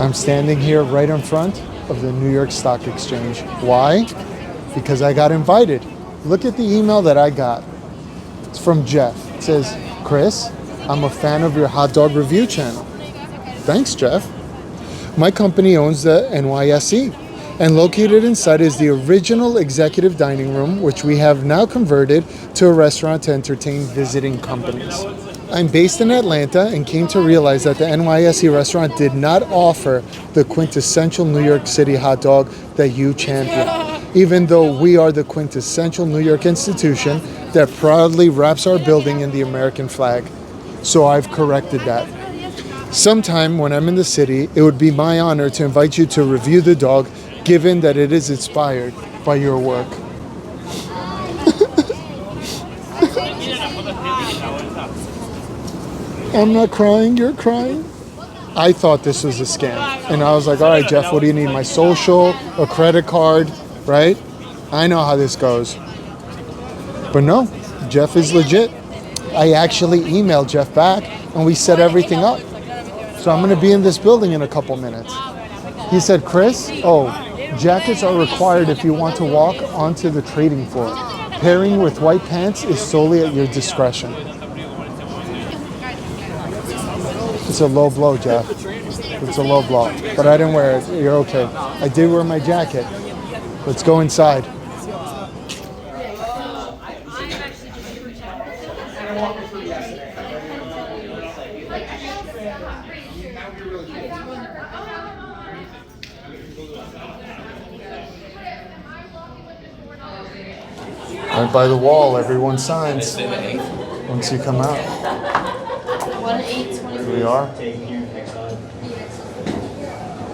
I'm standing here right in front of the New York Stock Exchange. Why? Because I got invited. Look at the email that I got. It's from Jeff. It says, Chris, I'm a fan of your hot dog review channel. Thanks, Jeff. My company owns the NYSE, and located inside is the original executive dining room, which we have now converted to a restaurant to entertain visiting companies. I'm based in Atlanta and came to realize that the NYSE restaurant did not offer the quintessential New York City hot dog that you champion, even though we are the quintessential New York institution that proudly wraps our building in the American flag. So I've corrected that. Sometime when I'm in the city, it would be my honor to invite you to review the dog, given that it is inspired by your work. I'm not crying, you're crying. I thought this was a scam. And I was like, all right, Jeff, what do you need? My social, a credit card, right? I know how this goes. But no, Jeff is legit. I actually emailed Jeff back and we set everything up. So I'm gonna be in this building in a couple minutes. He said, Chris, jackets are required if you want to walk onto the trading floor. Pairing with white pants is solely at your discretion. It's a low blow, Jeff. It's a low blow. But I didn't wear it. You're okay. I did wear my jacket. Let's go inside. Right by the wall, everyone signs once you come out. Here we are.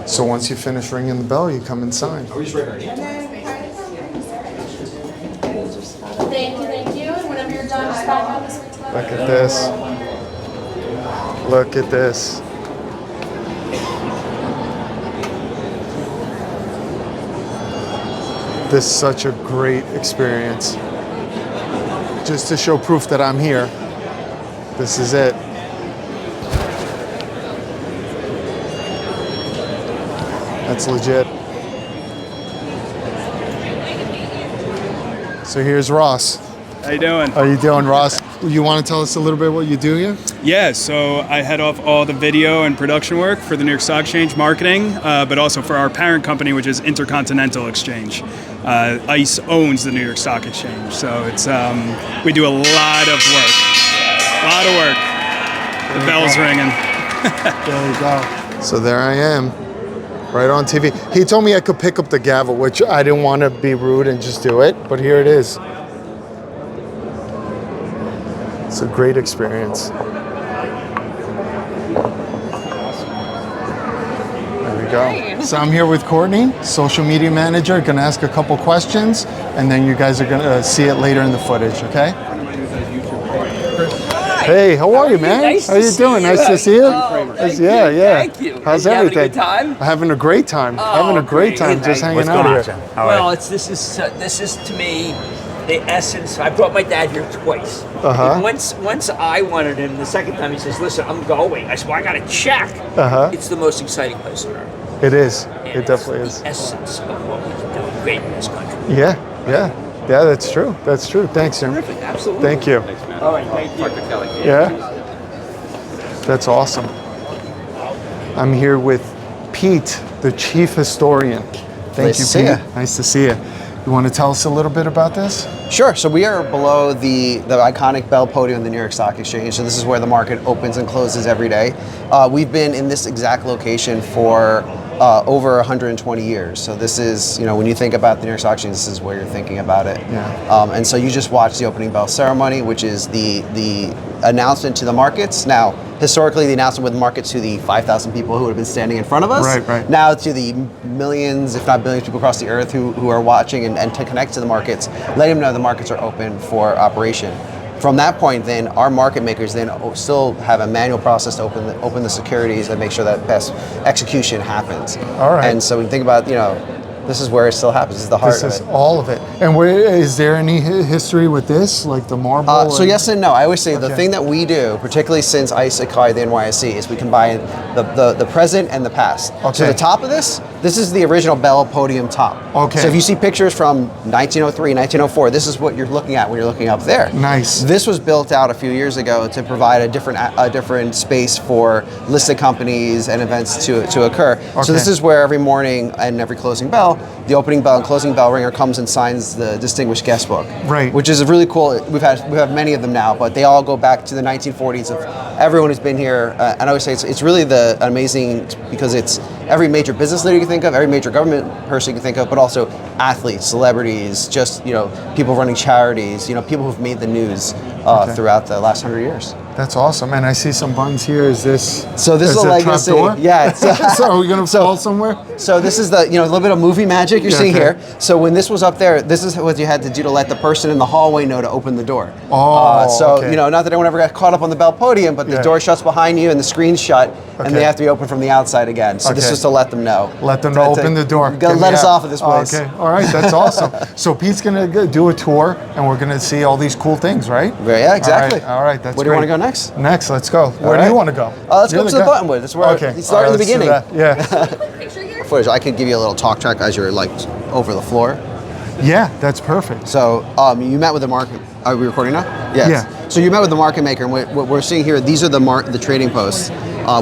So once you finish ringing the bell, you come and sign. Thank you. And whenever you're done, just back out this way. Look at this. Look at this. This is such a great experience. Just to show proof that I'm here. This is it. That's legit. So here's Ross. How you doing? How you doing, Ross? You want to tell us a little bit what you do here? Yeah, so I head off all the video and production work for the New York Stock Exchange marketing, but also for our parent company, which is Intercontinental Exchange. ICE owns the New York Stock Exchange, so it's we do a lot of work. A lot of work. The bell's ringing. There you go. So there I am, right on TV. He told me I could pick up the gavel, which I didn't want to be rude and just do it, but here it is. It's a great experience. There we go. So I'm here with Courtney, social media manager. Gonna ask a couple questions, and then you guys are gonna see it later in the footage, okay? Hey, how are you, man? Nice how you doing? Nice to see you. Yeah. Thank you. How's you everything? Having a good time? Having a great time. Having a great time just hanging out here. Well, this is to me the essence. I brought my dad here twice. Uh-huh. Once I wanted him. The second time he says, "Listen, I'm going." I said, "Well, I got to check." Uh-huh. It's the most exciting place on earth. It is. And It definitely it's is. the essence of what we can do great in this country. Yeah. That's true. That's true. Thanks, Jim. Terrific. Absolutely. Thank you. All right. Thank you. Yeah. That's awesome. I'm here with Pete, the chief historian. Thank you, Pete. Nice to see you. You want to tell us a little bit about this? Sure. So we are below the iconic Bell Podium of the New York Stock Exchange. So this is where the market opens and closes every day. We've been in this exact location for over 120 years. So this is, when you think about the New York Stock Exchange, this is where you're thinking about it. Yeah. And so you just watched the opening bell ceremony, which is the announcement to the markets. Now, historically, the announcement with the markets to the 5,000 people who would have been standing in front of us. Right. Now to the millions, if not billions, people across the earth who are watching and to connect to the markets, let them know the markets are open for operation. From that point, then our market makers then still have a manual process to open the securities and make sure that best execution happens. All right. And so when you think about This is where it still happens. This is the heart This of is it. all of it. And is there any history with this, like the marble? So yes and no. I always say the Okay. thing that we do, particularly since ICE acquired the NYSE, is we combine the present and the past. Okay. So the top of this is the original Bell podium top. Okay. So if you see pictures from 1903, 1904, this is what you're looking at when you're looking up there. Nice. This was built out a few years ago to provide a different space for listed companies and events to occur. Okay. So this is where every morning and every closing bell, the opening bell and closing bell ringer comes and signs the distinguished guest book. Right. Which is really cool. We have many of them now, but they all go back to the 1940s of everyone who's been here. And I always say it's really the amazing because it's every major business leader you can think of, every major government person you can think of, but also athletes, celebrities, just people running charities, people who've made the news throughout the last 100 years. That's awesome. And I see some buns here. Is this? So this is a legacy. Trapdoor? Yeah. So are we gonna fall somewhere? So this is the a little bit of movie magic you're seeing okay. here. So when this was up there, this is what you had to do to let the person in the hallway know to open the door. Oh, okay. Not that anyone ever got caught up on the bell podium, but the door shuts behind you and the screen's shut, and they have to be open from the outside again. So this Okay. is to let them know. Let them know. Open the door. You gotta Get let me us out. off of this place. Okay. All right. That's awesome. So Pete's gonna do a tour, and we're gonna see all these cool things, right? Yeah, exactly. All right. That's Where do you want to great. go next? Next, let's go. Where do right. you want to go? Let's You're go to the the guy. Buttonwood. That's where Okay. we started in the All right, beginning. let's do that. Yeah. Picture here? Footage. I could give you a little talk track as you're over the floor. Yeah. That's perfect. So you met with the market. Are we recording now? Yes. Yeah. So you met with the market maker, and what we're seeing here, these are the trading posts.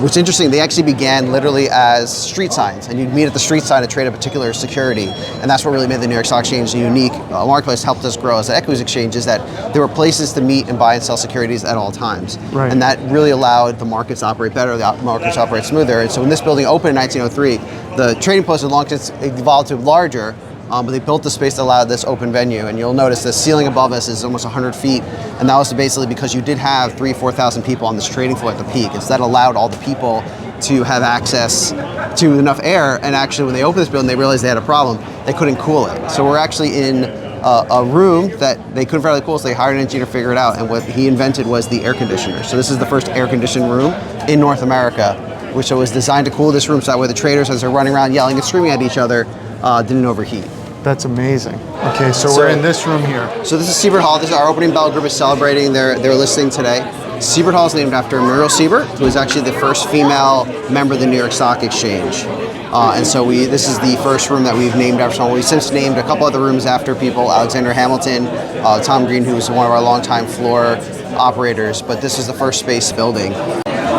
Which is interesting. They actually began literally as street signs, and you'd meet at the street sign to trade a particular security, and that's what really made the New York Stock Exchange a unique marketplace. Helped us grow as an equities exchange. Is that there were places to meet and buy and sell securities at all times, Right. and that really allowed the markets to operate better, the markets to operate smoother. And so when this building opened in 1903, the trading post had long since evolved to larger. But they built the space that allowed this open venue, and you'll notice the ceiling above us is almost 100 feet, and that was basically because you did have 3,000-4,000 people on this trading floor at the peak, and so that allowed all the people to have access to enough air. And actually, when they opened this building, they realized they had a problem. They couldn't cool it, so we're actually in a room that they couldn't fairly cool, so they hired an engineer to figure it out, and what he invented was the air conditioner. So this is the first air-conditioned room in North America, which was designed to cool this room so that way the traders, as they're running around yelling and screaming at each other, didn't overheat. That's amazing. Okay, so we're in this room here. So this is Sebert Hall. This is our opening bell group is celebrating their listing today. Sebert Hall is named after Muriel Sebert, who was actually the first female member of the New York Stock Exchange. And so this is the first room that we've named after someone. We've since named a couple other rooms after people, Alexander Hamilton, Tom Green, who was one of our longtime floor operators, but this is the first space building.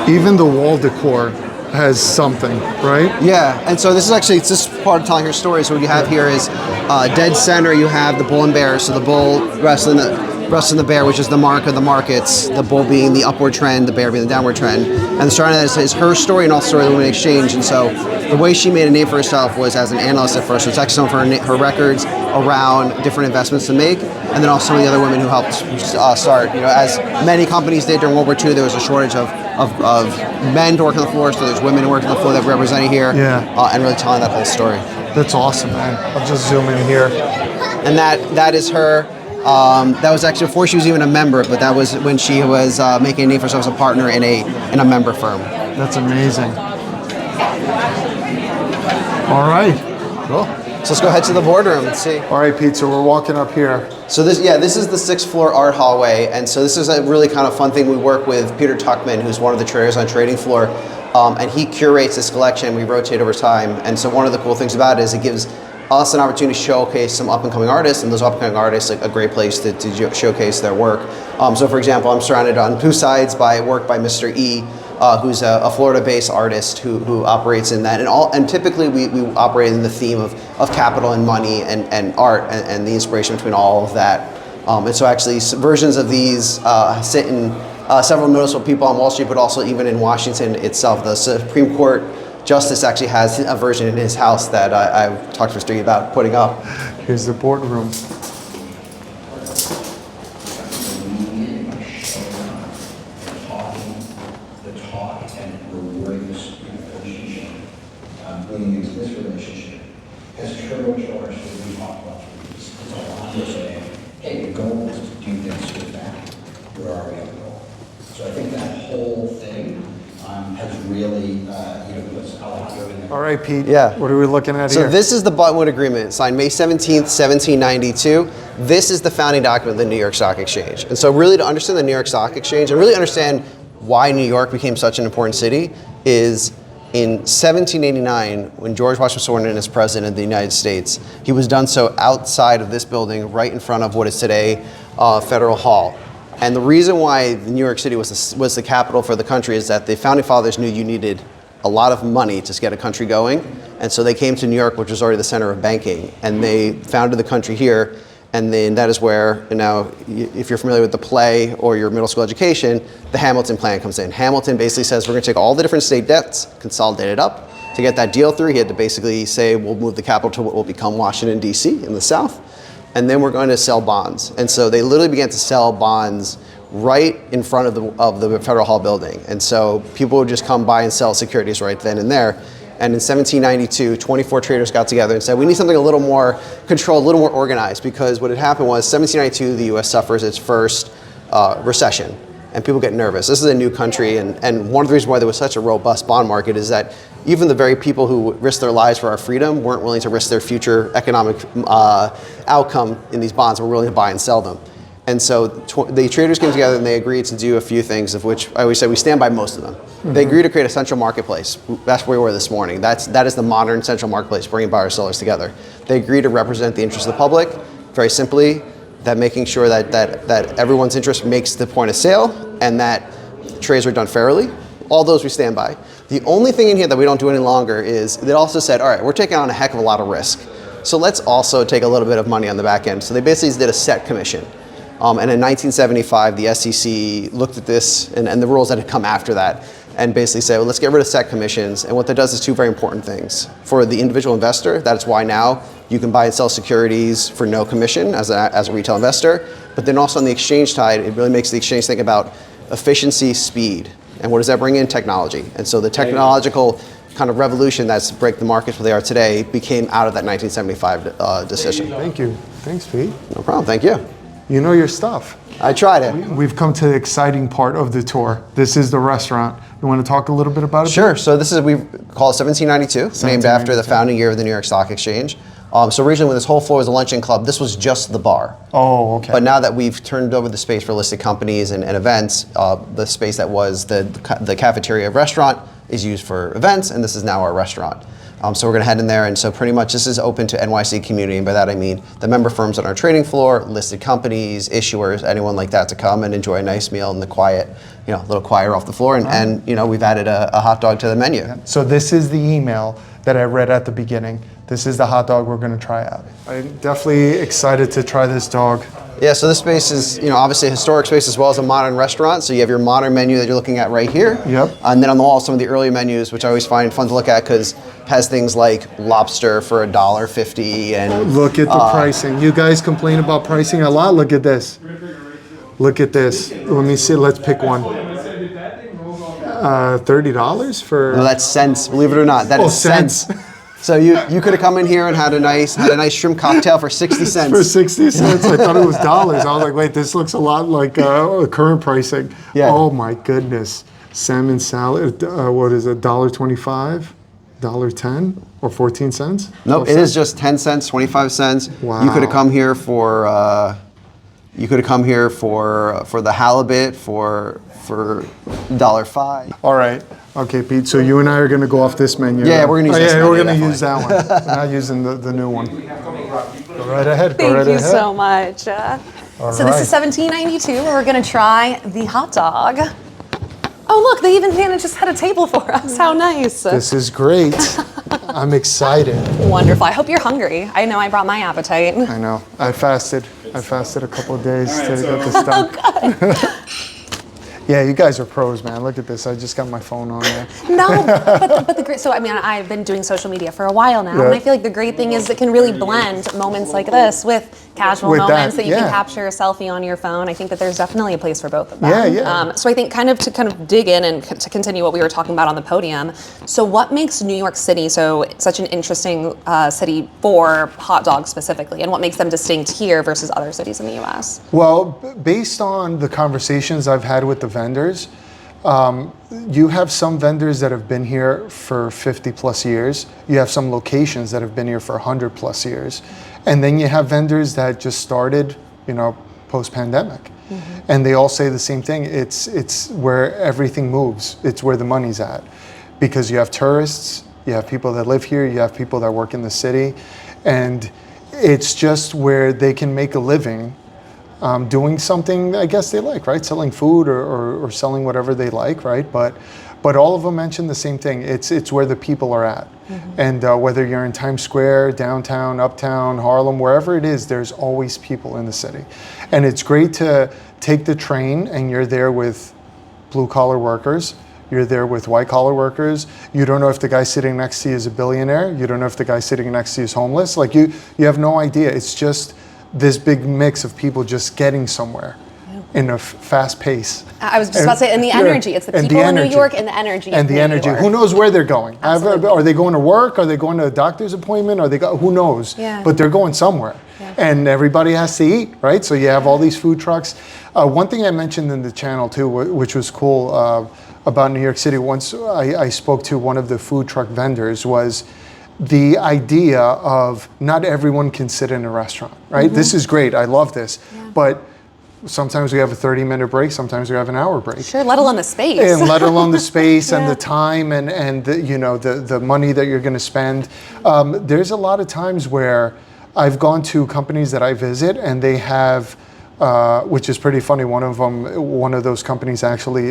Even the wall decor has something, right? Yeah, and so this is actually, it's just part of telling your story. So what you have here is dead center, you have the bull and bear. So the bull wrestling the bear, which is the mark of the markets, the bull being the upward trend, the bear being the downward trend. And the story of that is her story and also the story of the Women Exchange. And so the way she made a name for herself was as an analyst at first. So it's actually some of her records around different investments to make, and then also some of the other women who helped start. As many companies did during World War II, there was a shortage of men to work on the floor, so there's women who work on the floor that we're representing here, and really telling that whole story. That's awesome, man. I'll just zoom in here. And that is her. That was actually before she was even a member, but that was when she was making a name for herself as a partner in a member firm. That's amazing. All right. Cool. So let's go head to the boardroom and see. All right, Pete, so we're walking up here. So this is the 6th floor art hallway, and so this is a really kind of fun thing. We work with Peter Tuchman, who's one of the traders on the trading floor, and he curates this collection. We rotate over time, and so one of the cool things about it is it gives us an opportunity to showcase some up-and-coming artists, and those up-and-coming artists a great place to showcase their work. So for example, I'm surrounded on two sides by work by Mr. E, who's a Florida-based artist who operates in that, and typically we operate in the theme of capital and money and art and the inspiration between all of that. And so actually versions of these sit in several noticeable people on Wall Street, but also even in Washington itself. The Supreme Court Justice actually has a version in his house that I've talked to Mr. E about putting up. Here's the boardroom. Bringing into this relationship has turbocharged what we talk about. It's a lot of saying, hey, the goal is to do this with that. Where are we on the goal? So I think that whole thing has really, puts a lot of All right, Pete. Yeah. What are we looking at So here? this is the Buttonwood Agreement, signed May 17th, 1792. This is the founding document of the New York Stock Exchange. And so really to understand the New York Stock Exchange and really understand why New York became such an important city is in 1789, when George Washington was sworn in as president of the United States, he was done so outside of this building, right in front of what is today Federal Hall. And the reason why New York City was the capital for the country is that the founding fathers knew you needed a lot of money to get a country going. And so they came to New York, which was already the center of banking, and they founded the country here. And then that is where, and now if you're familiar with the play or your middle school education, the Hamilton plan comes in. Hamilton basically says we're going to take all the different state debts, consolidate it up. To get that deal through, he had to basically say we'll move the capital to what will become Washington, D.C. in the South. And then we're going to sell bonds. And so they literally began to sell bonds right in front of the Federal Hall building. And so people would just come by and sell securities right then and there. And in 1792, 24 traders got together and said, we need something a little more controlled, a little more organized, because what had happened was 1792, the US suffers its first recession, and people get nervous. This is a new country, and one of the reasons why there was such a robust bond market is that even the very people who risked their lives for our freedom weren't willing to risk their future economic outcome in these bonds, were willing to buy and sell them. And so the traders came together and they agreed to do a few things, of which I always say we stand by most of them. Mm-hmm. They agreed to create a central marketplace. That's where we were this morning. That is the modern central marketplace, bringing buyers and sellers together. They agreed to represent the interests of the public, very simply, that making sure that everyone's interest makes the point of sale and that trades are done fairly. All those we stand by. The only thing in here that we don't do any longer is they also said, all right, we're taking on a heck of a lot of risk. So let's also take a little bit of money on the back end. So they basically did a set commission. And in 1975, the SEC looked at this and the rules that had come after that and basically said, well, let's get rid of set commissions. And what that does is two very important things. For the individual investor, that's why now you can buy and sell securities for no commission as a retail investor. But then also on the exchange side, it really makes the exchange think about efficiency, speed. And what does that bring in? Technology. And so the technological kind of revolution that's break the markets where they are today became out of that 1975 decision. Thank you. Thanks, Pete. No problem. Thank you. You know your stuff. I tried it. We've come to the exciting part of the tour. This is the restaurant. You want to talk a little bit about it? Sure. So this is, we call it 1792, named after the founding year of the New York Stock Exchange. So originally when this whole floor was a luncheon club, this was just the bar. Oh, okay. But now that we've turned over the space for listed companies and events, the space that was the cafeteria restaurant is used for events, and this is now our restaurant. So we're going to head in there, and so pretty much this is open to NYSE community, and by that I mean the member firms on our trading floor, listed companies, issuers, anyone like that to come and enjoy a nice meal in the quiet, a little quieter off the floor, and we've added a hot dog to the menu. So this is the email that I read at the beginning. This is the hot dog we're going to try out. I'm definitely excited to try this dog. Yeah, so this space is, obviously a historic space as well as a modern restaurant. So you have your modern menu that you're looking at right here. Yep. And then on the wall, some of the earlier menus, which I always find fun to look at because it has things like lobster for $1.50 and look at the pricing. You guys complain about pricing a lot. Look at this. Look at this. Let me see. Let's pick one. $30 for. No, that's cents. Believe it or not, that is cents. So you could have come in here and had a nice shrimp cocktail for 60 cents. For 60 cents, I thought it was dollars. I was like, wait, this looks a lot like current pricing. Yeah. Oh my goodness, salmon salad. What is it? $1.25, $1.10, or 14 cents? Nope, it is just 10 cents, 25 cents. Wow. You could have come here for the halibut for $1.05. All right. Okay, Pete. So you and I are going to go off this menu. Yeah, we're going to use this menu, we're going to definitely. use that one. We're not using the new one. Go right ahead. Go right Thank you ahead. so much. All So right. this is 1792, where we're going to try the hot dog. Oh, look, they even managed to set a table for us. How nice. This is great. I'm excited. Wonderful. I hope you're hungry. I know I brought my appetite. I know. I fasted a couple of days to get this done. Yeah, you guys are pros, man. Look at this. I just got my phone on there. No, but the great, so I mean, I've been doing social media for a while now, and I feel like the great thing is it can really blend moments like this with casual moments that you can capture a selfie on your phone. I think that there's definitely a place for both of them. Yeah. So I think to dig in and to continue what we were talking about on the podium. So what makes New York City such an interesting city for hot dogs specifically, and what makes them distinct here versus other cities in the U.S.? Well, based on the conversations I've had with the vendors, You have some vendors that have been here for 50 plus years. You have some locations that have been here for 100 plus years. And then you have vendors that just started, post-pandemic. And they all say the same thing. It's where everything moves. It's where the money's at. Because you have tourists, you have people that live here, you have people that work in the city. And it's just where they can make a living doing something I guess they like, right? Selling food or selling whatever they like, right? But all of them mention the same thing. It's where the people are at. And whether you're in Times Square, downtown, uptown, Harlem, wherever it is, there's always people in the city. And it's great to take the train and you're there with blue collar workers. You're there with white collar workers. You don't know if the guy sitting next to you is a billionaire. You don't know if the guy sitting next to you is homeless. Like you have no idea. It's just this big mix of people just getting somewhere in a fast pace. I was just about to say, and the energy. It's the people in New York and the energy. And the energy. Who knows where they're going? Are they going to work? Are they going to a doctor's appointment? Who knows? Yeah. But they're going somewhere. Yeah. And everybody has to eat, right? So you have all these food trucks. One thing I mentioned in the channel too, which was cool about New York City, once I spoke to one of the food truck vendors, was the idea of not everyone can sit in a restaurant, right? This is great. I love this. Yeah. But sometimes we have a 30-minute break. Sometimes we have an hour break. Sure, let alone the space. And let alone the space and the time and the money that you're going to spend. There's a lot of times where I've gone to companies that I visit and they have, which is pretty funny. One of those companies actually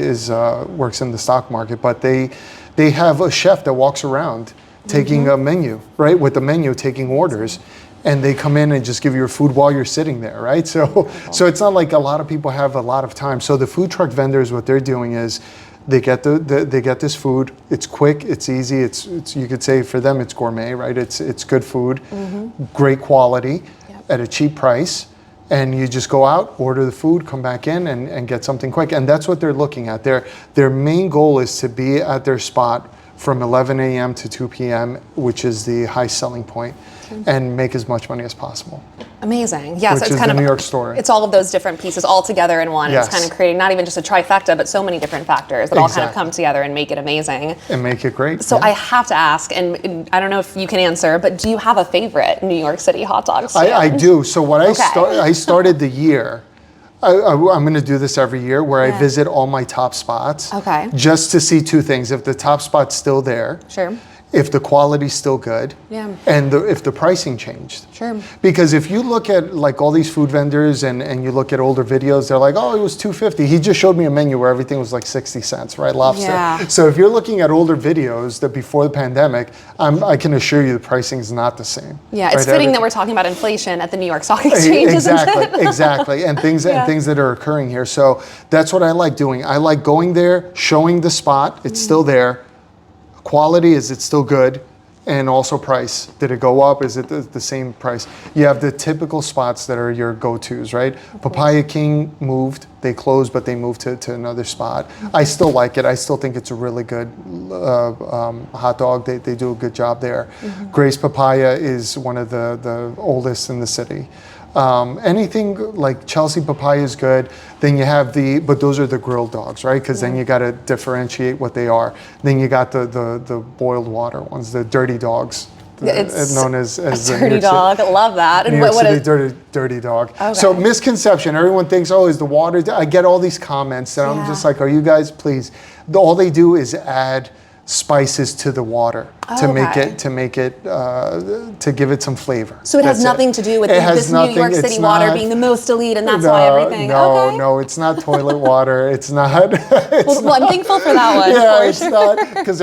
works in the stock market, but they have a chef that walks around taking a menu, right? With the menu, taking orders. And they come in and just give you your food while you're sitting there, right? So it's not like a lot of people have a lot of time. So the food truck vendors, what they're doing is they get they get this food. It's quick, it's easy. It's you could say for them it's gourmet, right? It's good food, great quality at a cheap price. And you just go out, order the food, come back in and get something quick. And that's what they're looking at. Their main goal is to be at their spot from 11 a.m. to 2 p.m., which is the high selling point, and make as much money as possible. Amazing. Yeah, which so it's is kind the of New York story. It's all of those different pieces all together in one. Yes. It's kind of creating not even just a trifecta, but so many different factors that all kind of come together and make it amazing. And make it great. So I have to ask, and I don't know if you can answer, but do you have a favorite New York City hot dog stand? I do. So what I started the year, I'm going to do this every year where I visit all my top spots. Okay. Just to see two things. If the top spot's still there. Sure. If the quality's still good. Yeah. And if the pricing changed. Sure. Because if you look at like all these food vendors and you look at older videos, they're like, oh, it was $2.50. He just showed me a menu where everything was like 60 cents, right? Lobster. Yeah. So if you're looking at older videos that before the pandemic, I can assure you the pricing is not the same. Yeah, it's fitting that we're talking about inflation at the New York Stock Exchange, exactly, isn't it? Exactly. And things that are occurring here. So that's what I like doing. I like going there, showing the spot, it's still there. Quality, is it still good? And also price. Did it go up? Is it the same price? You have the typical spots that are your go-tos, right? Papaya King moved. They closed, but they moved to another spot. I still like it. I still think it's a really good hot dog. They do a good job there. Grace Papaya is one of the oldest in the city. Anything like Chelsea Papaya is good. Then you have but those are the grilled dogs, right? Because then you got to differentiate what they are. Then you got the boiled water ones, the dirty dogs. It's known as the dirty dog. I love that. New York City dirty dog. Okay. So misconception. Everyone thinks, oh, is the water? I get all these comments, and I'm just like, are you guys please? All they do is add spices to the water to give it some flavor. So it has nothing to do with this New York City water being the most elite, and that's why everything. No, it's not toilet water. It's not. Well, I'm thankful for that one. Yeah, it's not, because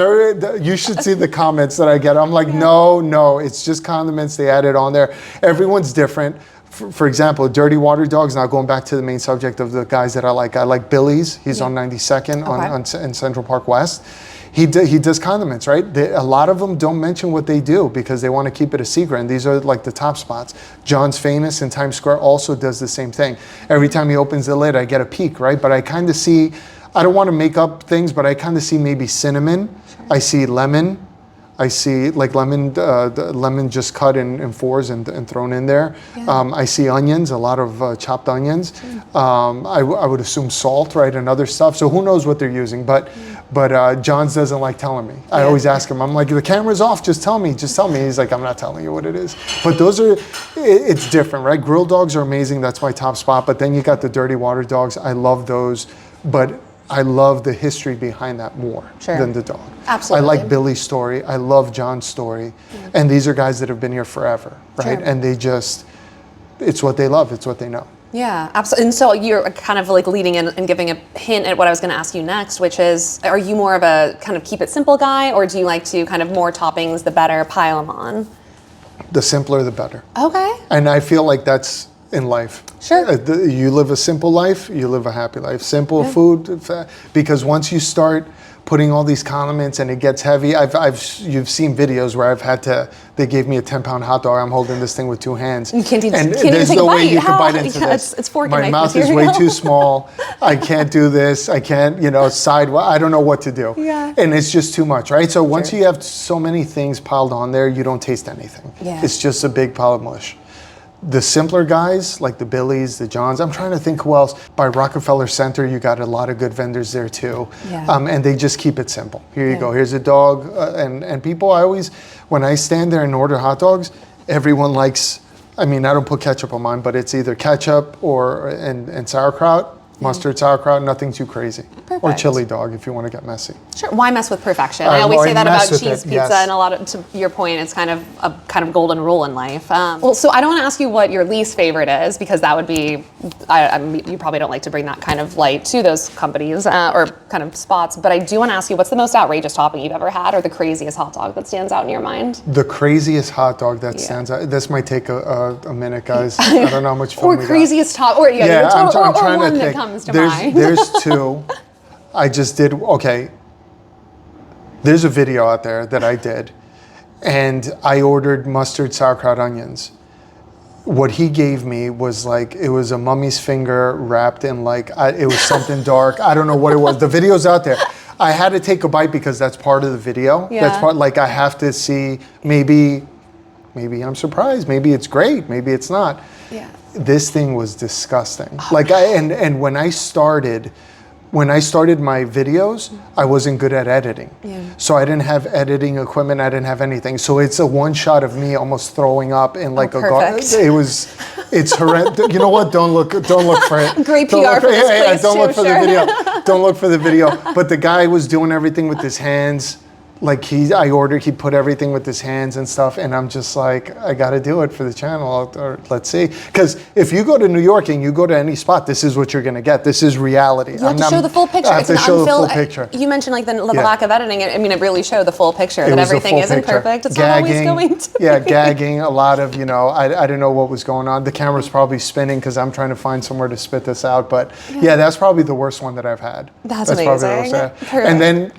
you should see the comments that I get. I'm like, no, it's just condiments. They add it on there. Everyone's different. For example, dirty water dogs, now going back to the main subject of the guys that I like Billy's. He's on 92nd in Central Park West. He does condiments, right? A lot of them don't mention what they do because they want to keep it a secret, and these are like the top spots. John's Famous in Times Square also does the same thing. Every time he opens the lid, I get a peek, right? But I kind of see, I don't want to make up things, but I kind of see maybe cinnamon. Sure. I see lemon. I see like lemon just cut in fours and thrown in there. Yeah. I see onions, a lot of chopped onions. I would assume salt, right, and other stuff. So who knows what they're using? But Johns doesn't like telling me. I always ask him. I'm like, the camera's off. Just tell me. Just tell me. He's like, I'm not telling you what it is. But those are, it's different, right? Grilled dogs are amazing. That's my top spot. But then you got the dirty water dogs. I love those, but I love the history behind that more than the dog. Absolutely. I like Billy's story. I love John's story. And these are guys that have been here forever, right? Sure. And they just, it's what they love. It's what they know. Yeah, absolutely. And so you're kind of like leading in and giving a hint at what I was going to ask you next, which is, are you more of a kind of keep it simple guy, or do you like to kind of more toppings, the better, pile them on? The simpler, the better. Okay. And I feel like that's in life. Sure. You live a simple life, you live a happy life. Simple food, because once you start putting all these condiments and it gets heavy, you've seen videos where they gave me a 10-pound hot dog. I'm holding this thing with two hands. You can't even, and can't there's even take no a way bite. you can bite into this. It's fork and My knife mouth material. is way too small. I can't do this. I can't, sidewise. I don't know what to do. Yeah. And it's just too much, right? So once you have so many things piled on there, you don't taste anything. Yeah. It's just a big pile of mush. The simpler guys, like the Billies, the Johns, I'm trying to think who else. By Rockefeller Center, you got a lot of good vendors there too. Yeah. And they just keep it simple. Here you go, here's a dog. And people, when I stand there and order hot dogs, everyone likes, I don't put ketchup on mine, but it's either ketchup and sauerkraut. Mustard, sauerkraut, nothing too crazy. Perfect. Or chili dog if you want to get messy. Sure. Why mess with perfection? I always say that about cheese pizza, yes. and a lot of, to your point, it's kind of a golden rule in life. So I don't want to ask you what your least favorite is, because that would be, you probably don't like to bring that kind of light to those companies or kind of spots. But I do want to ask you, what's the most outrageous topping you've ever had, or the craziest hot dog that stands out in your mind? The craziest hot dog that stands out. This might take a minute, guys. I don't know how much film Or we craziest top, or I'm trying one to that think. comes to mind. There's two. I just did, there's a video out there that I did, and I ordered mustard, sauerkraut, onions. What he gave me was it was a mummy's finger wrapped in it was something dark. I don't know what it was. The video's out there. I had to take a bite because that's part of the video. Yeah. That's part, I have to see, maybe I'm surprised. Maybe it's great. Maybe it's not. Yeah. This thing was disgusting. And when I started my videos, I wasn't good at editing. Yeah. So I didn't have editing equipment. I didn't have anything. So it's a one shot of me almost throwing up in a garden. It's horrendous. You know what? Don't look for it. Great PR for this place don't look for sure. the video. Don't look for the video. But the guy was doing everything with his hands. He put everything with his hands and stuff, and I'm just like, I got to do it for the channel, or let's see. Because if you go to New York and you go to any spot, this is what you're going to get. This is reality. You have to show the full picture. I have to show the full picture. You mentioned the lack of editing. It really showed the full picture, that everything isn't perfect. It's gagging, not always going to be. Yeah, gagging, a lot of, I didn't know what was going on. The camera's probably spinning because I'm trying to find somewhere to spit this out. But yeah, that's probably the worst one that I've had. That's amazing. Probably and then,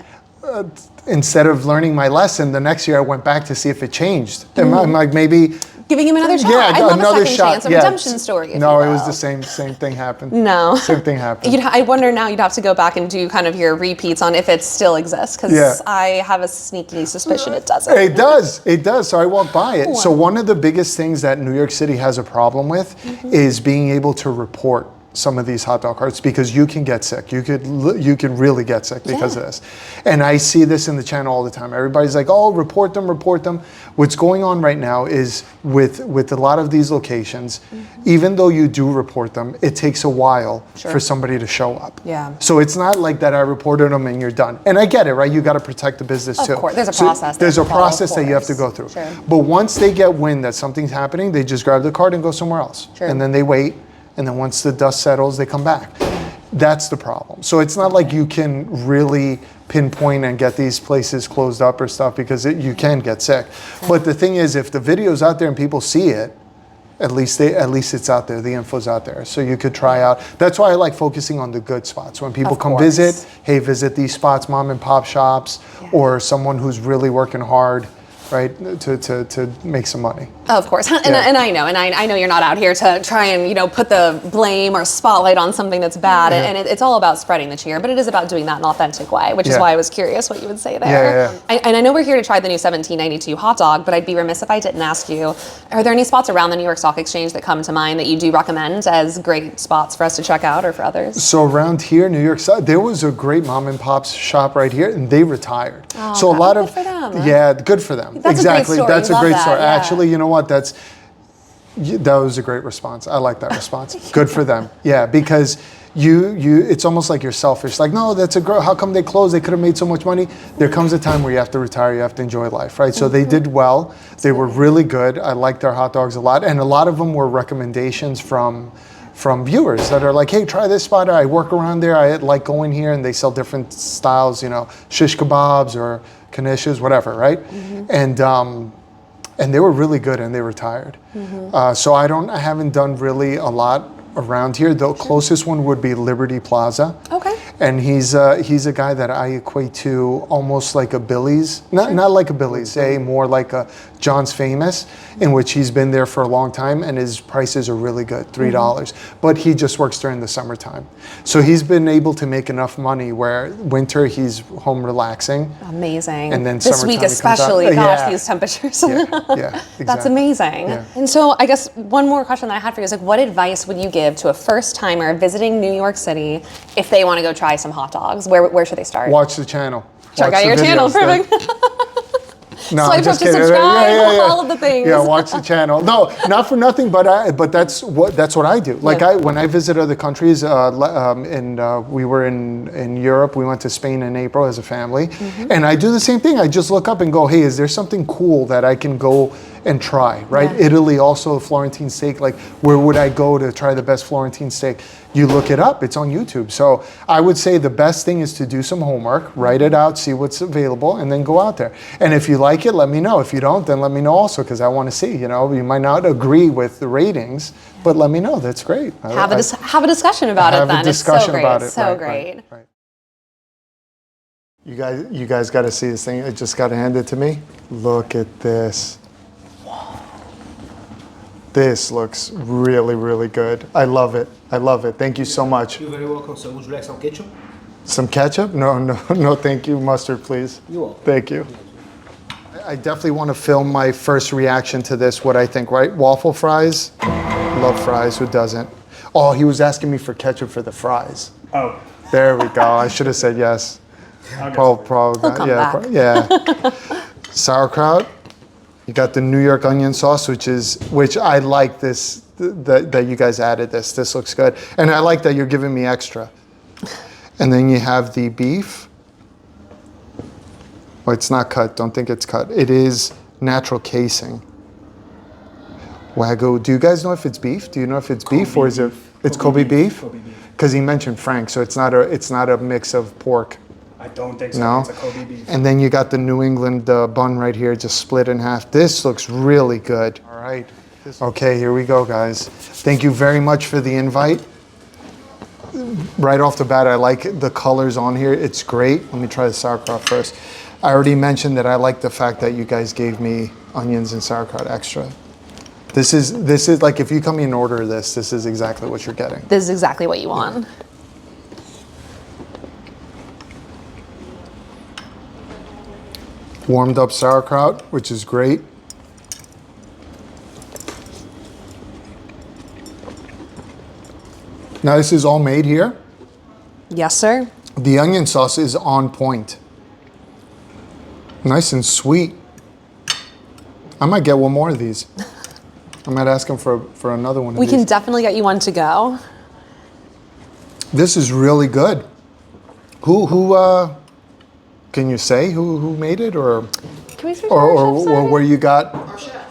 instead of learning my lesson, the next year I went back to see if it changed. And I'm like, maybe giving him another shot. Yeah, I love another a second shot. chance, a redemption story. No, it was the same thing happened. No. Same thing happened. I wonder now you'd have to go back and do kind of your repeats on if it still exists, because I have a sneaky suspicion it doesn't. It does. So I walked by it. Wow. So one of the biggest things that New York City has a problem with is being able to report some of these hot dog carts, because you can get sick. You can really get sick because of this. And I see this in the channel all the time. Everybody's like, oh, report them. What's going on right now is with a lot of these locations, even though you do report them, it takes a while for somebody to show up. Yeah. So it's not like that I reported them and you're done. And I get it, right? You got to protect the business too. Of course, there's a process. There's a process that you have to go through. Sure. But once they get wind that something's happening, they just grab the cart and go somewhere else. Sure. And then they wait. And then once the dust settles, they come back. That's the problem. So it's not like you can really pinpoint and get these places closed up or stuff, because you can get sick. But the thing is, if the video's out there and people see it, at least it's out there. The info's out there. So you could try out. That's why I like focusing on the good spots. When people come visit, hey, visit these spots, mom and pop shops, or someone who's really working hard, right, to make some money. Of course, and I know you're not out here to try and put the blame or spotlight on something that's bad, and it's all about spreading the cheer, but it is about doing that in an authentic way, which is why I was curious what you would say there. And I know we're here to try the new 1792 hot dog, but I'd be remiss if I didn't ask you, are there any spots around the New York Stock Exchange that come to mind that you do recommend as great spots for us to check out or for others? So around here, New York Stock, there was a great mom and pop shop right here, and they retired. Oh, so a lot good of for them. Yeah, good for them. That's exactly. a great story. That's a great story. Yeah. Actually, you know what? That was a great response. I like that response. Good for them. Yeah, because it's almost like you're selfish. Like, no, that's a girl. How come they closed? They could have made so much money. There comes a time where you have to retire. You have to enjoy life, right? So they did well. They were really good. I liked their hot dogs a lot, and a lot of them were recommendations from viewers that are like, hey, try this spot. I work around there. I like going here, and they sell different styles. Shish kebabs or knishes, whatever, right? And they were really good, and they retired. So I haven't done really a lot around here. The closest one would be Liberty Plaza. Okay. And he's a guy that I equate to almost like a Billy's, not like a Billy's, say more like a John's Famous, in which he's been there for a long time, and his prices are really good, $3. But he just works during the summertime. So he's been able to make enough money where winter he's home relaxing. Amazing. And then this week especially, gosh, these temperatures. Exactly. That's amazing. Yeah. And so I guess one more question that I had for you is like, what advice would you give to a first timer visiting New York City if they want to go try some hot dogs? Where should they start? Watch the channel. Check out your channel, perfect. No, Swipe up to subscribe, all of the things. Yeah, watch the channel. No, not for nothing, but that's what I do. Like when I visit other countries, we were in Europe. We went to Spain in April as a family, and I do the same thing. I just look up and go, hey, is there something cool that I can go and try, right? Yeah. Italy, also Florentine steak. Like, where would I go to try the best Florentine steak? You look it up, it's on YouTube. So I would say the best thing is to do some homework, write it out, see what's available, and then go out there. And if you like it, let me know. If you don't, then let me know also, because I want to see, you might not agree with the ratings, but let me know. That's great. Have a discussion about it then. Have a discussion about it. So great. Right. You guys got to see this thing. It just got handed to me. Look at this. This looks really, really good. I love it. I love it. Thank you so much. You're very welcome. So would you like some ketchup? Some ketchup? No, thank you. Mustard, please. You're welcome. Thank you. I definitely want to film my first reaction to this, what I think, right? Waffle fries. Love fries. Who doesn't? Oh, he was asking me for ketchup for the fries. Oh. There we go. I should have said yes. Probably. Yeah. Sauerkraut. You got the New York onion sauce, which I like this, that you guys added this. This looks good. And I like that you're giving me extra. And then you have the beef. Well, it's not cut. Don't think it's cut. It is natural casing. Wagyu. Do you guys know if it's beef? Do you know if it's beef or is it? It's Kobe beef? Kobe beef. Because he mentioned Frank, so it's not a mix of pork. I don't think so. No? It's a Kobe beef. And then you got the New England bun right here, just split in half. This looks really good. All right. Okay, here we go, guys. Thank you very much for the invite. Right off the bat, I like the colors on here. It's great. Let me try the sauerkraut first. I already mentioned that I like the fact that you guys gave me onions and sauerkraut extra. This is like, if you come in and order this is exactly what you're getting. This is exactly what you want. Warmed up sauerkraut, which is great. Now this is all made here. Yes, sir. The onion sauce is on point. Nice and sweet. I might get one more of these. I might ask him for another one of these. We can definitely get you one to go. This is really good. Who can you say who made it, or Can we or where you got? Our chef.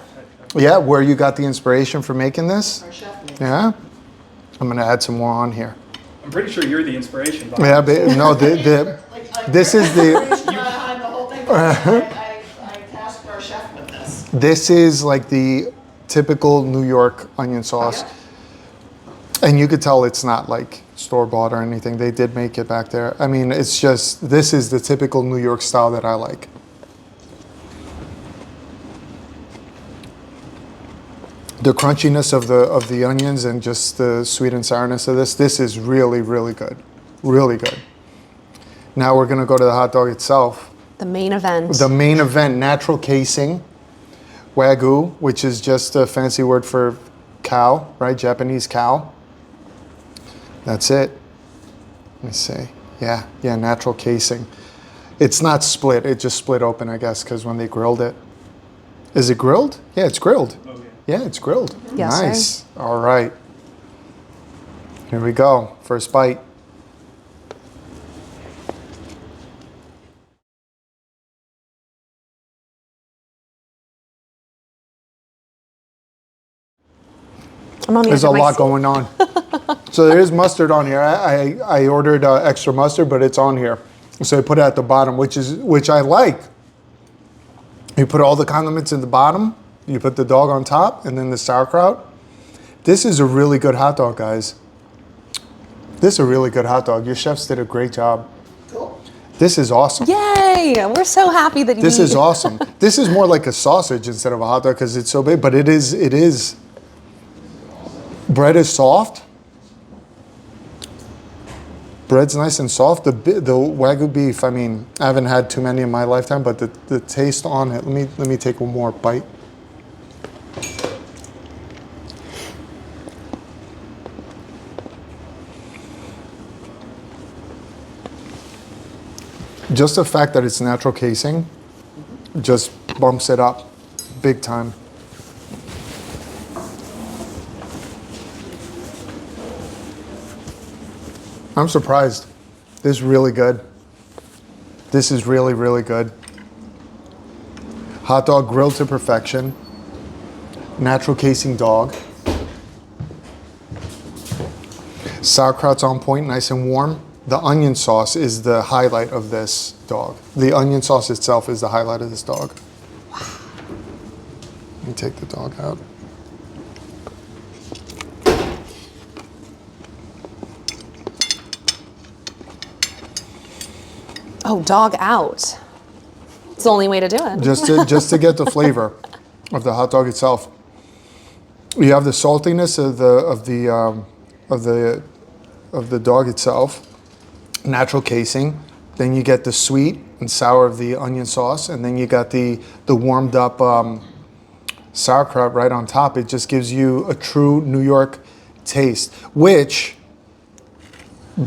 Yeah, where you got the inspiration for making this? Our chef made it. Yeah, I'm gonna add some more on here. I'm pretty sure you're the inspiration behind Yeah, but no, this is the. Behind the whole thing. I tasked our chef with this. This is like the typical New York onion sauce. And you could tell it's not like store-bought or anything. They did make it back there. I mean, it's just, this is the typical New York style that I like. the crunchiness of the onions and just the sweet and sourness of this. This is really, really good. Really good. Now we're gonna go to the hot dog itself. The main event. The main event, natural casing, Wagyu, which is just a fancy word for cow, right? Japanese cow. That's it. Let me see. Yeah, natural casing. It's not split, it just split open, I guess, because when they grilled it. Is it grilled? Yeah, it's grilled. Okay. Yeah, it's grilled. Yes, nice. sir. All right. Here we go. First bite. I'm on the There's edge a of my lot seat. going on. So there is mustard on here. I ordered extra mustard, but it's on here. So I put it at the bottom, which I like. You put all the condiments in the bottom, you put the dog on top, and then the sauerkraut. This is a really good hot dog, guys. This is a really good hot dog. Your chefs did a great job. Cool. This is awesome. Yay! We're so happy that This is awesome. This is more like a sausage instead of a hot dog because it's so big, but it is. Bread is soft. Bread's nice and soft. The Wagyu beef, I mean, I haven't had too many in my lifetime, but the taste on it, let me take one more bite. Just the fact that it's natural casing just bumps it up big time. I'm surprised. This is really good. This is really, really good. Hot dog grilled to perfection. Natural casing dog. Sauerkraut's on point, nice and warm. The onion sauce is the highlight of this dog. The onion sauce itself is the highlight of this dog. Wow. Let me take the dog out. Oh, dog out. It's the only way to do it. Just to get the flavor of the hot dog itself. You have the saltiness of the dog itself, natural casing. Then you get the sweet and sour of the onion sauce, and then you got the warmed up sauerkraut right on top. It just gives you a true New York taste, which,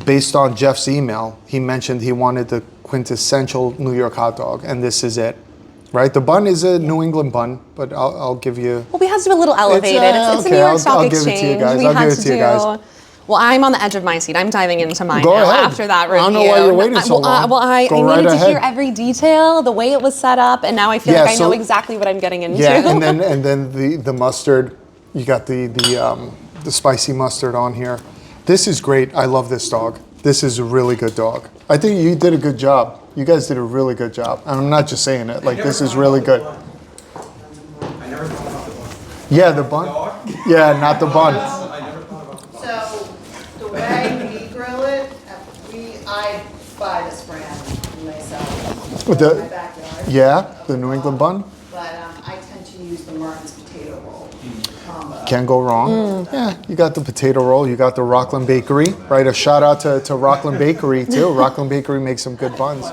based on Jeff's email, he mentioned he wanted the quintessential New York hot dog, and this is it. Right? The bun is a New England bun, but I'll give you... Well, we had to do a little elevated. It's a New York Stock Exchange. I'll give it to you guys. I'll give it to you guys. Well, I'm on the edge of my seat. I'm diving into mine Go now ahead. after that review. I don't know why you're waiting so long. I Go needed right to ahead. hear every detail, the way it was set up, and now I feel like I know exactly what I'm getting into. Yeah, and then the mustard. You got the spicy mustard on here. This is great. I love this dog. This is a really good dog. I think you did a good job. You guys did a really good job. And I'm not just saying it. Like, this is really good. I never thought about the bun. Yeah, the bun. Yeah, not the bun. So the way we grill it, I buy this brand myself in my backyard. Yeah, the New England bun. But I tend to use the Martin's potato roll combo. Can't go wrong. Yeah, you got the potato roll. You got the Rockland Bakery, right? A shout out to Rockland Bakery too. Rockland Bakery makes some good buns.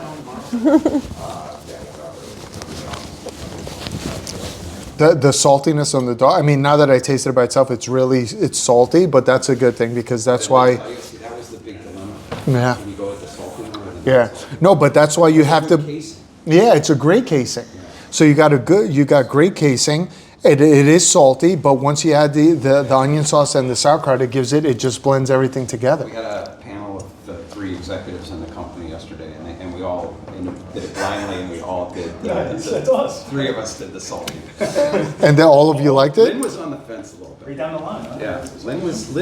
The saltiness on the dog. I mean, now that I tasted it by itself, it's salty, but that's a good thing because that's why. That was the big dilemma. Yeah. When you go with the salty one. Yeah. No, but that's why you have to. Casing. Yeah, it's a great casing. So you got great casing. It is salty, but once you add the onion sauce and the sauerkraut, it just blends everything together. We had a panel of the 3 executives in the company yesterday, and we all did it blindly, and we all did. That's us. 3 of us did the salty. And then all of you liked it? Lynn was on the fence a little bit. Right down the line, huh? Yeah, Lynn was,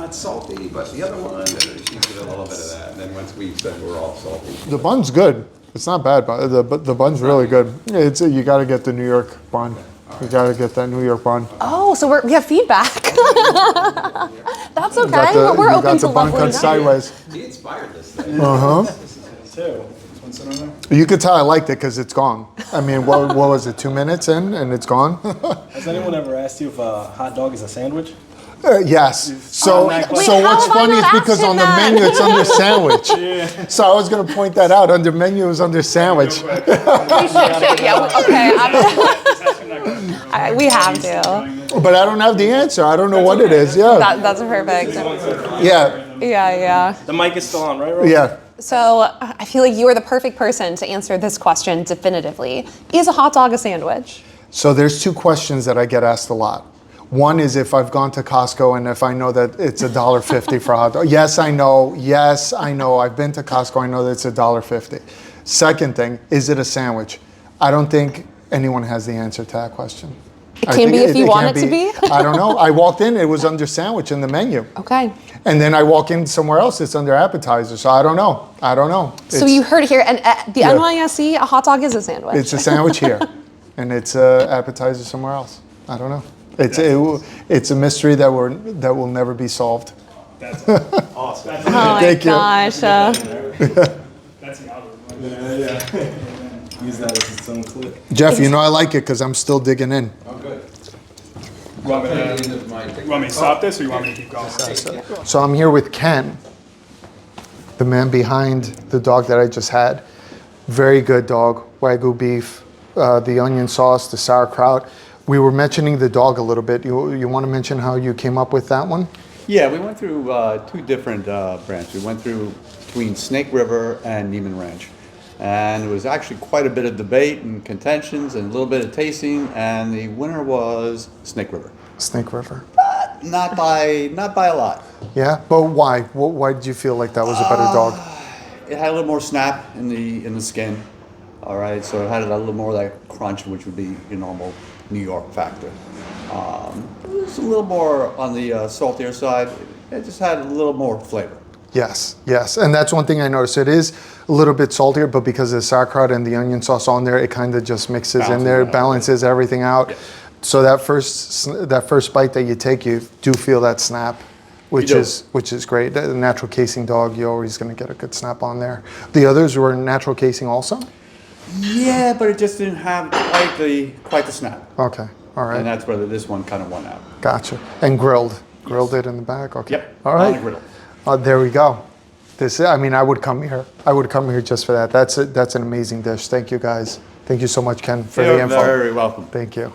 it's salty, but the other one, she did a little bit of that. And then once we said we're all salty. The bun's good. It's not bad, but the bun's really good. You got to get the New York bun. You got to get that New York bun. Oh, so we have feedback. That's okay. We're open to the bun lovely cut sideways. He inspired this thing. Uh huh. Too. It's one sit on there? You could tell I liked it because it's gone. I mean, what was it, 2 minutes in and it's gone? Has anyone ever asked you if a hot dog is a sandwich? Yes. So, Wait, so how what's have I funny is not because asked on him the that? menu it's under sandwich. So I was going to point that out. Under menu is under sandwich. We should, yeah, okay. We have to. But I don't have the answer. I don't know what it is. Yeah. That's perfect. Yeah. Yeah. The mic is still on, right? Yeah. So I feel like you are the perfect person to answer this question definitively. Is a hot dog a sandwich? So there's 2 questions that I get asked a lot. One is if I've gone to Costco and if I know that it's $1.50 for a hot dog. Yes, I know. Yes, I know. I've been to Costco. I know that it's $1.50. Second thing, is it a sandwich? I don't think anyone has the answer to that question. It can be if you want it to be? I don't know. I walked in, it was under sandwich in the menu. Okay. And then I walk in somewhere else, it's under appetizer. So I don't know. I don't know. So you heard it here, and at the NYSE, a hot dog is a sandwich. It's a sandwich here, and it's an appetizer somewhere else. I don't know. It's a mystery that will never be solved. That's Awesome. Oh my Thank you. gosh. that's the algorithm. Yeah. Use that as its own clip. Jeff, you know I like it because I'm still digging in. Oh, good. You want me to stop this or you want me to keep going? So I'm here with Ken, the man behind the dog that I just had. Very good dog, Wagyu beef, the onion sauce, the sauerkraut. We were mentioning the dog a little bit. You want to mention how you came up with that one? Yeah, we went through 2 different branches. We went through between Snake River and Neiman Ranch. And there was actually quite a bit of debate and contentions and a little bit of tasting, and the winner was Snake River. Snake River. Not by a lot. Yeah, but why? Why did you feel like that was a better dog? It had a little more snap in the skin. All right, so it had a little more of that crunch, which would be your normal New York factor. It was a little more on the saltier side. It just had a little more flavor. Yes, and that's one thing I noticed. It is a little bit saltier, but because of the sauerkraut and the onion sauce on there, it kind of just mixes in there, balances everything out. Yeah. So that first bite that you take, you do feel that snap, which is great. The natural casing dog, you're always going to get a good snap on there. The others were natural casing also? Yeah, but it just didn't have quite the snap. Okay, all right. And that's where this one kind of won out. Gotcha. And grilled it in the back. Okay. Yep. All right. On the griddle. There we go. I would come here. I would come here just for that. That's an amazing dish. Thank you guys. Thank you so much, Ken, for the info. You're very welcome. Thank you.